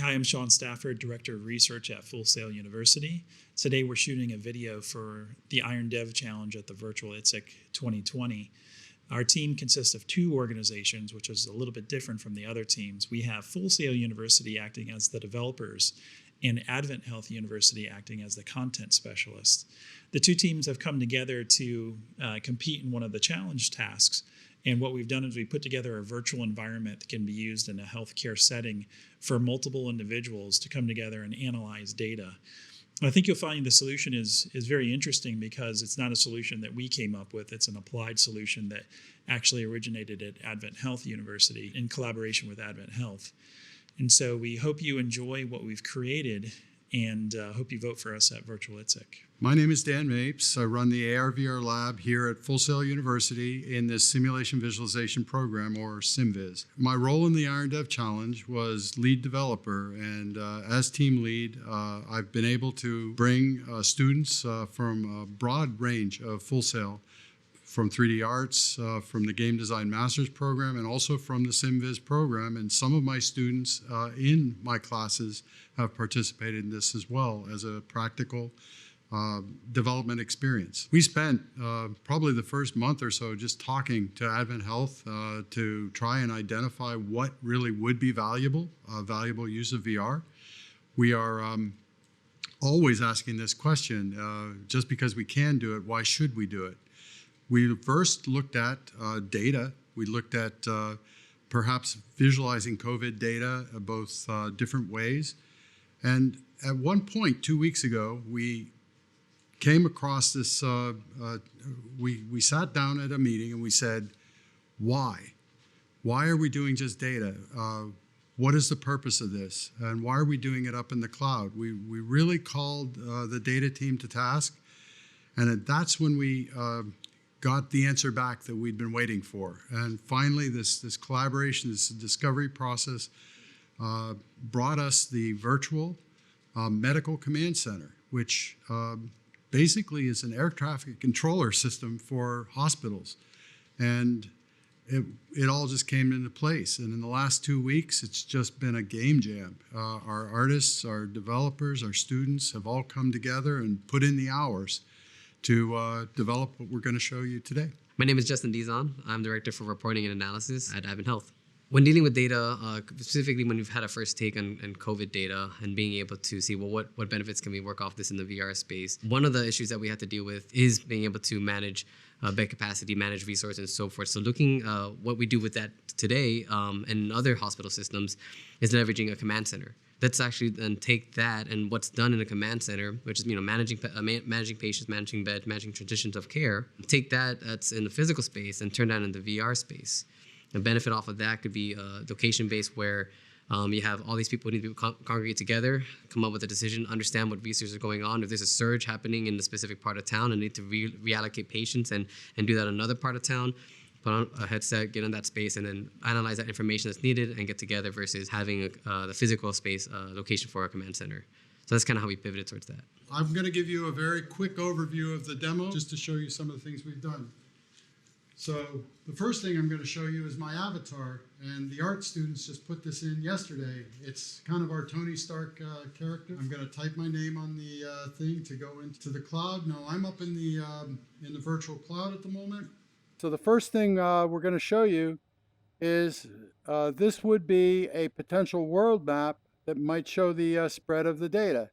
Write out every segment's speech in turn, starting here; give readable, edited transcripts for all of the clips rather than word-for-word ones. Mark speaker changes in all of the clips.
Speaker 1: Hi, I'm Sean Stafford, Director of Research at FullSail University. Today we're shooting a video for the IronDev Challenge at the virtual ITSEC 2020. Our team consists of two organizations, which is a little bit different from the other teams. We have FullSail University acting as the developers and Advent Health University acting as the content specialists. The two teams have come together to compete in one of the challenge tasks. And what we've done is we put together a virtual environment that can be used in a healthcare setting for multiple individuals to come together and analyze data. I think you'll find the solution is very interesting because it's not a solution that we came up with. It's an applied solution that actually originated at Advent Health University in collaboration with Advent Health. And so we hope you enjoy what we've created and hope you vote for us at Virtual ITSEC.
Speaker 2: My name is Dan Mapes. I run the AR/VR lab here at FullSail University in this Simulation Visualization Program, or SimViz. My role in the IronDev Challenge was lead developer, and as team lead, I've been able to bring students from a broad range of FullSail, from 3D Arts, from the Game Design Master's Program, and also from the SimViz program. And some of my students in my classes have participated in this as well as a practical development experience. We spent probably the first month or so just talking to Advent Health to try and identify what really would be valuable use of VR. We are always asking this question, just because we can do it, why should we do it? We first looked at data. We looked at perhaps visualizing COVID data both different ways. And at one point, 2 weeks ago, we came across this, we sat down at a meeting and we said, why? Why are we doing just data? What is the purpose of this? And why are we doing it up in the cloud? We really called the data team to task. And that's when we got the answer back that we'd been waiting for. And finally, this collaboration, this discovery process brought us the virtual medical command center, which basically is an air traffic controller system for hospitals. And it all just came into place. And in the last 2 weeks, it's just been a game jam. Our artists, our developers, our students have all come together and put in the hours to develop what we're going to show you today.
Speaker 3: My name is Justin Dizon. I'm Director for Reporting and Analysis at Advent Health. When dealing with data, specifically when we've had a first take on COVID data and being able to see, well, what benefits can we work off this in the VR space, one of the issues that we have to deal with is being able to manage bed capacity, manage resources, and so forth. So looking what we do with that today and other hospital systems is leveraging a command center. Let's actually then take that and what's done in a command center, which is managing patients, managing beds, managing transitions of care. Take that's in the physical space and turn that into VR space. The benefit off of that could be location-based, where you have all these people who need to congregate together, come up with a decision, understand what research is going on. If there's a surge happening in the specific part of town and need to reallocate patients and do that in another part of town, put on a headset, get in that space, and then analyze that information that's needed and get together versus having the physical space location for our command center. So that's kind of how we pivoted towards that.
Speaker 2: I'm going to give you a very quick overview of the demo just to show you some of the things we've done. So the first thing I'm going to show you is my avatar, and the art students just put this in yesterday. It's kind of our Tony Stark character. I'm going to type my name on the thing to go into the cloud. No, I'm up in the virtual cloud at the moment. So the first thing we're going to show you is this would be a potential world map that might show the spread of the data.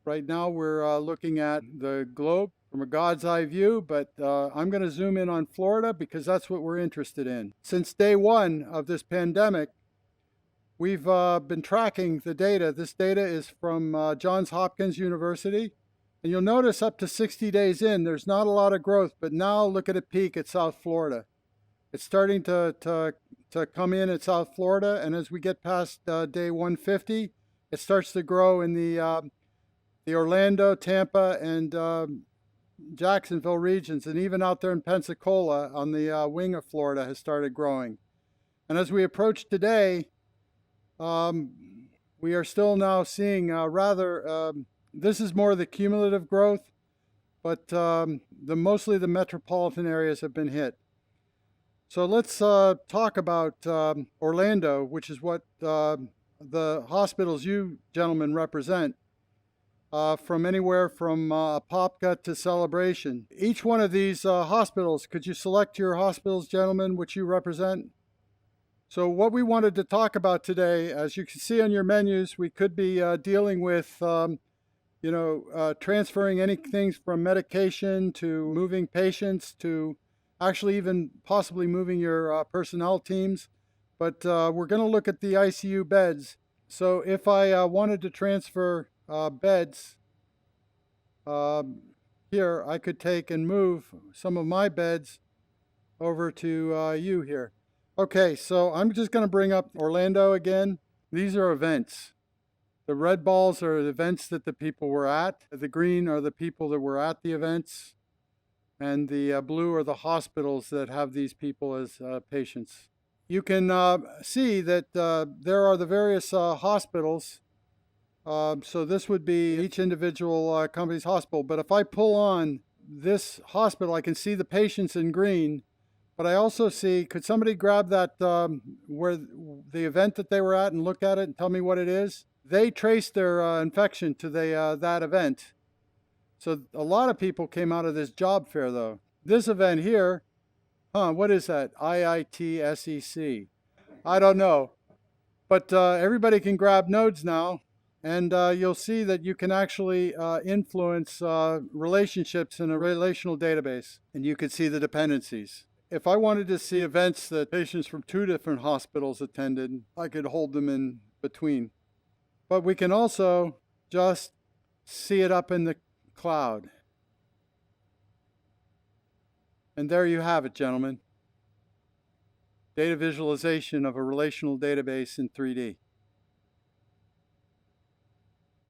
Speaker 2: Right now we're looking at the globe from a God's eye view, but I'm going to zoom in on Florida because that's what we're interested in. Since day one of this pandemic, we've been tracking the data. This data is from Johns Hopkins University. And you'll notice up to 60 days in, there's not a lot of growth, but now look at a peak at South Florida. It's starting to come in at South Florida, and as we get past day 150, it starts to grow in the Orlando, Tampa, and Jacksonville regions, and even out there in Pensacola on the wing of Florida has started growing. And as we approach today, we are still now seeing this is more the cumulative growth, but mostly the metropolitan areas have been hit. So let's talk about Orlando, which is what the hospitals you gentlemen represent, from anywhere from Apopka to Celebration. Each one of these hospitals, could you select your hospitals, gentlemen, which you represent? So what we wanted to talk about today, as you can see on your menus, we could be dealing with transferring anything from medication to moving patients to actually even possibly moving your personnel teams. But we're going to look at the ICU beds. So if I wanted to transfer beds here, I could take and move some of my beds over to you here. Okay, so I'm just going to bring up Orlando again. These are events. The red balls are the events that the people were at. The green are the people that were at the events. And the blue are the hospitals that have these people as patients. You can see that there are the various hospitals. So this would be each individual company's hospital. But if I pull on this hospital, I can see the patients in green. But I also see, could somebody grab that where the event that they were at and look at it and tell me what it is? They traced their infection to that event. So a lot of people came out of this job fair, though. This event here, what is that? IITSEC. I don't know. But everybody can grab nodes now, and you'll see that you can actually influence relationships in a relational database, and you can see the dependencies. If I wanted to see events that patients from 2 different hospitals attended, I could hold them in between. But we can also just see it up in the cloud. And there you have it, gentlemen. Data visualization of a relational database in 3D.